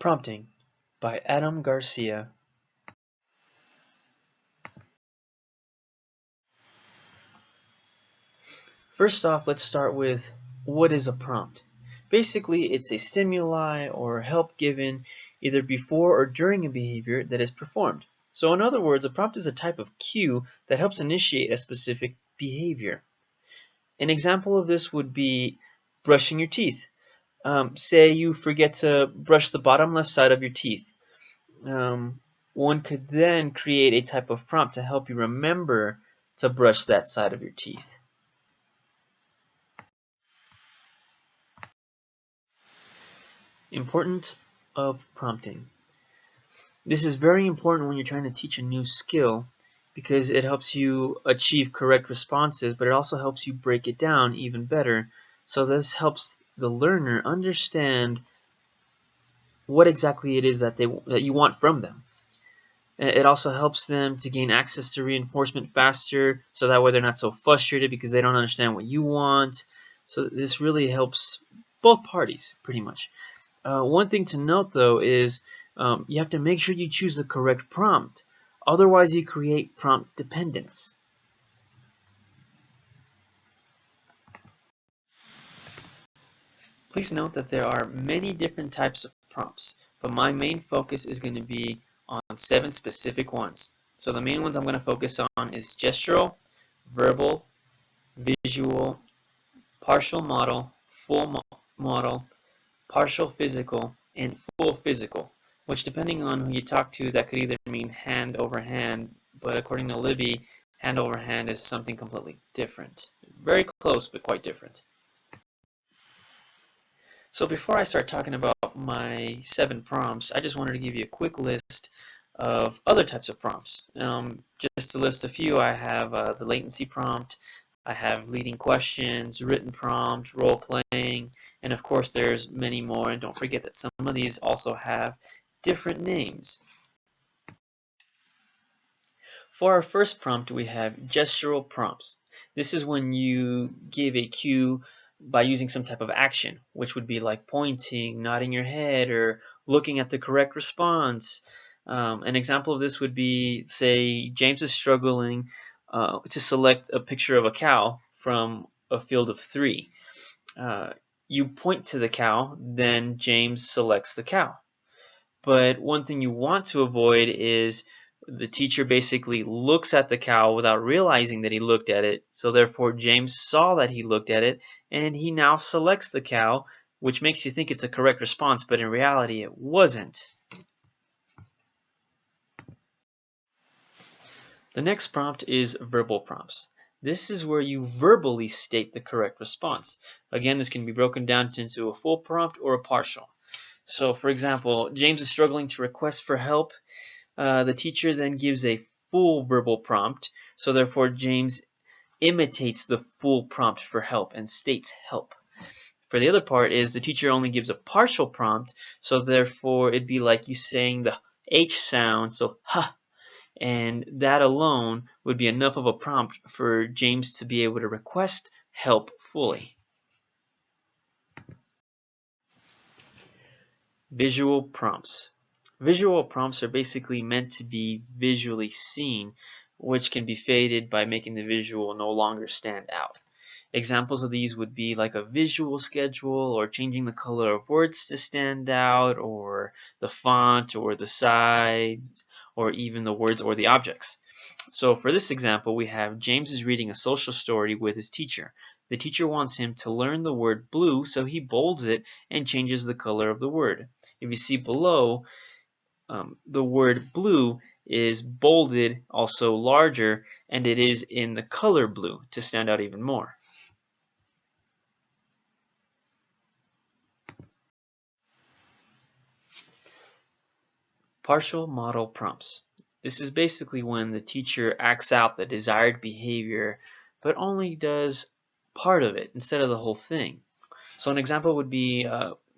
Prompting by Adam Garcia. First off, let's start with what is a prompt. Basically, it's a stimuli or help given either before or during a behavior that is performed. So in other words, a prompt is a type of cue that helps initiate a specific behavior. An example of this would be brushing your teeth. Say you forget to brush the bottom left side of your teeth. One could then create a type of prompt to help you remember to brush that side of your teeth. Importance of prompting. This is very important when you're trying to teach a new skill because it helps you achieve correct responses, but it also helps you break it down even better. So this helps the learner understand what exactly it is that you want from them. It also helps them to gain access to reinforcement faster, so that way they're not so frustrated because they don't understand what you want. So this really helps both parties, pretty much. One thing to note, though, is you have to make sure you choose the correct prompt. Otherwise, you create prompt dependence. Please note that there are many different types of prompts, but my main focus is going to be on 7 specific ones. So the main ones I'm going to focus on is gestural, verbal, visual, partial modal, full modal, partial physical, and full physical, which depending on who you talk to, that could either mean hand over hand, but according to Libby, hand over hand is something completely different. Very close, but quite different. So before I start talking about my 7 prompts, I just wanted to give you a quick list of other types of prompts. Just to list a few, I have the latency prompt, I have leading questions, written prompt, role playing, and of course there's many more, and don't forget that some of these also have different names. For our first prompt, we have gestural prompts. This is when you give a cue by using some type of action, which would be like pointing, nodding your head, or looking at the correct response. An example of this would be, say, James is struggling to select a picture of a cow from a field of 3. You point to the cow, then James selects the cow. But one thing you want to avoid is the teacher basically looks at the cow without realizing that he looked at it. So therefore, James saw that he looked at it, and he now selects the cow, which makes you think it's a correct response, but in reality, it wasn't. The next prompt is verbal prompts. This is where you verbally state the correct response. Again, this can be broken down into a full prompt or a partial. So, for example, James is struggling to request for help. The teacher then gives a full verbal prompt, so therefore James imitates the full prompt for help and states help. For the other part is the teacher only gives a partial prompt, so therefore it'd be like you saying the H sound, so ha, and that alone would be enough of a prompt for James to be able to request help fully. Visual prompts. Visual prompts are basically meant to be visually seen, which can be faded by making the visual no longer stand out. Examples of these would be like a visual schedule, or changing the color of words to stand out, or the font, or the size, or even the words or the objects. So for this example, we have James is reading a social story with his teacher. The teacher wants him to learn the word blue, so he bolds it and changes the color of the word. If you see below, the word blue is bolded, also larger, and it is in the color blue to stand out even more. Partial modal prompts. This is basically when the teacher acts out the desired behavior, but only does part of it instead of the whole thing. So an example would be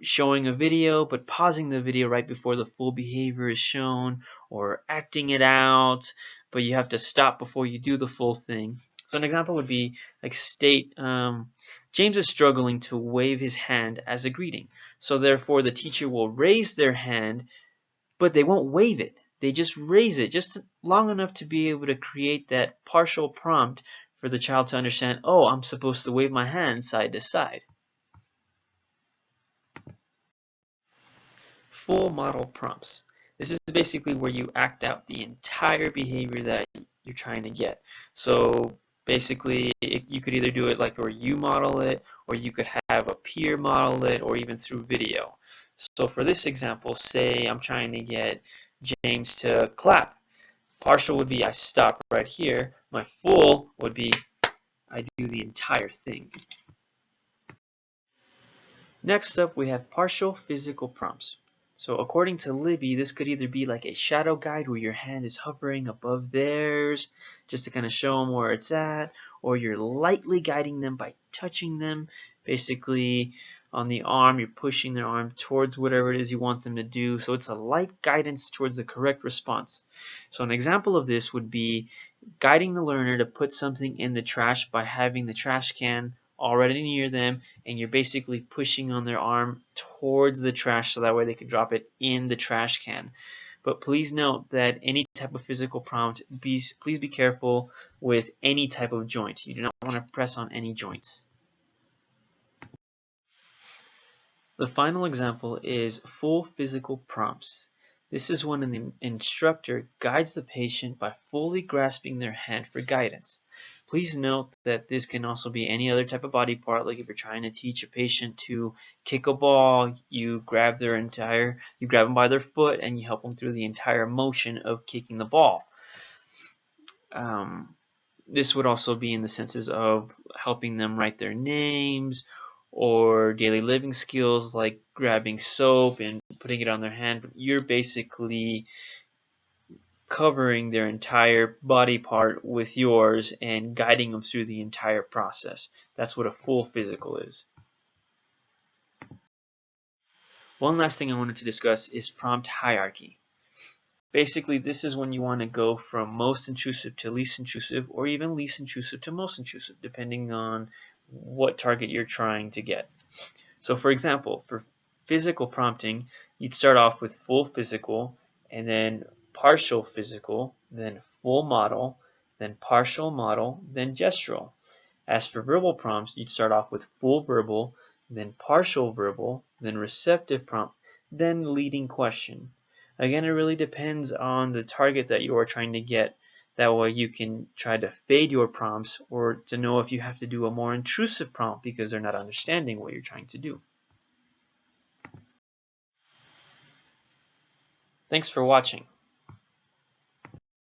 showing a video, but pausing the video right before the full behavior is shown, or acting it out, but you have to stop before you do the full thing. So an example would be like state, James is struggling to wave his hand as a greeting. So therefore the teacher will raise their hand, but they won't wave it. They just raise it just long enough to be able to create that partial prompt for the child to understand, oh, I'm supposed to wave my hand side to side. Full model prompts. This is basically where you act out the entire behavior that you're trying to get. So basically, you could either do it like where you model it, or you could have a peer model it, or even through video. So for this example, say I'm trying to get James to clap. Partial would be I stop right here. My full would be I do the entire thing. Next up, we have partial physical prompts. So according to Libby, this could either be like a shadow guide where your hand is hovering above theirs just to kind of show them where it's at, or you're lightly guiding them by touching them. Basically, on the arm, you're pushing their arm towards whatever it is you want them to do. So it's a light guidance towards the correct response. So an example of this would be guiding the learner to put something in the trash by having the trash can already near them, and you're basically pushing on their arm towards the trash so that way they can drop it in the trash can. But please note that any type of physical prompt, please be careful with any type of joint. You do not want to press on any joints. The final example is full physical prompts. This is when an instructor guides the patient by fully grasping their hand for guidance. Please note that this can also be any other type of body part, like if you're trying to teach a patient to kick a ball, you grab them by their foot and you help them through the entire motion of kicking the ball. This would also be in the senses of helping them write their names, or daily living skills like grabbing soap and putting it on their hand. You're basically covering their entire body part with yours and guiding them through the entire process. That's what a full physical is. One last thing I wanted to discuss is prompt hierarchy. Basically, this is when you want to go from most intrusive to least intrusive, or even least intrusive to most intrusive, depending on what target you're trying to get. So for example, for physical prompting, you'd start off with full physical, and then partial physical, then full model, then partial model, then gestural. As for verbal prompts, you'd start off with full verbal, then partial verbal, then receptive prompt, then leading question. Again, it really depends on the target that you are trying to get. That way you can try to fade your prompts, or to know if you have to do a more intrusive prompt because they're not understanding what you're trying to do. Thanks for watching.